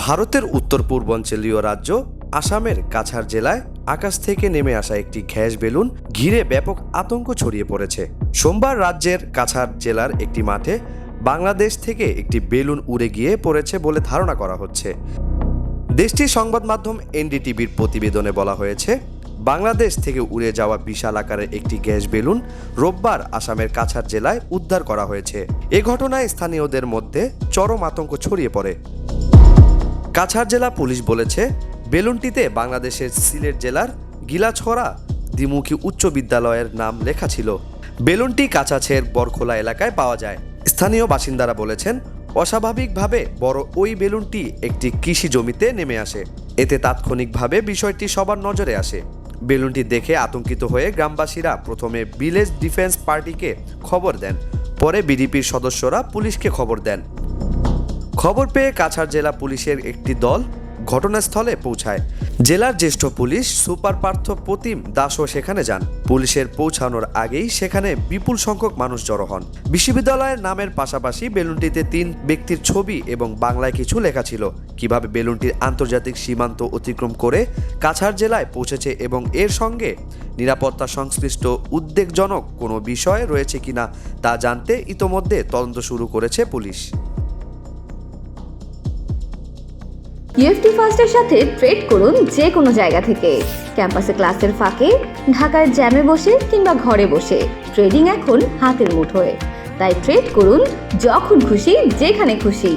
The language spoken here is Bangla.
ভারতের উত্তর পূর্বাঞ্চলীয় রাজ্য আসামের কাছাড় জেলায় আকাশ থেকে নেমে আসা একটি গ্যাস বেলুন ঘিরে ব্যাপক আতঙ্ক ছড়িয়ে পড়েছে। সোমবার রাজ্যের কাছাড় জেলার একটি মাঠে বাংলাদেশ থেকে একটি বেলুন উড়ে গিয়ে পড়েছে বলে ধারণা করা হচ্ছে। দেশটির সংবাদ মাধ্যম এনডিটিভির প্রতিবেদনে বলা হয়েছে, বাংলাদেশ থেকে উড়ে যাওয়া বিশাল আকারের একটি গ্যাস বেলুন রোববার আসামের কাছাড় জেলায় উদ্ধার করা হয়েছে। এ ঘটনায় স্থানীয়দের মধ্যে চরম আতঙ্ক ছড়িয়ে পড়ে। কাছাড় জেলা পুলিশ বলেছে, বেলুনটিতে বাংলাদেশের সিলেট জেলার গিলাছড়া দ্বিমুখী উচ্চ বিদ্যালয়ের নাম লেখা ছিল। বেলুনটি কাছাড়ের বরখোলা এলাকায় পাওয়া যায়। স্থানীয় বাসিন্দারা বলেছেন, অস্বাভাবিকভাবে বড় ওই বেলুনটি একটি কৃষি জমিতে নেমে আসে। এতে তাৎক্ষণিকভাবে বিষয়টি সবার নজরে আসে। বেলুনটি দেখে আতঙ্কিত হয়ে গ্রামবাসীরা প্রথমে ভিলেজ ডিফেন্স পার্টিকে খবর দেন, পরে বিডিপির সদস্যরা পুলিশকে খবর দেন। খবর পেয়ে কাছাড় জেলা পুলিশের একটি দল ঘটনাস্থলে পৌঁছায়। জেলার জ্যেষ্ঠ পুলিশ সুপার পার্থ প্রতিম দাসও সেখানে যান। পুলিশের পৌঁছানোর আগেই সেখানে বিপুল সংখ্যক মানুষ জড়ো হন। বিশ্ববিদ্যালয়ের নামের পাশাপাশি বেলুনটিতে 3 ব্যক্তির ছবি এবং বাংলায় কিছু লেখা ছিল। কিভাবে বেলুনটির আন্তর্জাতিক সীমান্ত অতিক্রম করে কাছাড় জেলায় পৌঁছেছে এবং এর সঙ্গে নিরাপত্তা সংশ্লিষ্ট উদ্বেগজনক কোনো বিষয় রয়েছে কিনা তা জানতে ইতোমধ্যে তদন্ত শুরু করেছে পুলিশ। ইউএফটি ফার্স্টের সাথে ট্রেড করুন যে কোনো জায়গা থেকে। ক্যাম্পাসে ক্লাসের ফাঁকে, ঢাকার জ্যামে বসে কিংবা ঘরে বসে ট্রেডিং এখন হাতের মুঠোয়। তাই ট্রেড করুন যখন খুশি, যেখানে খুশি।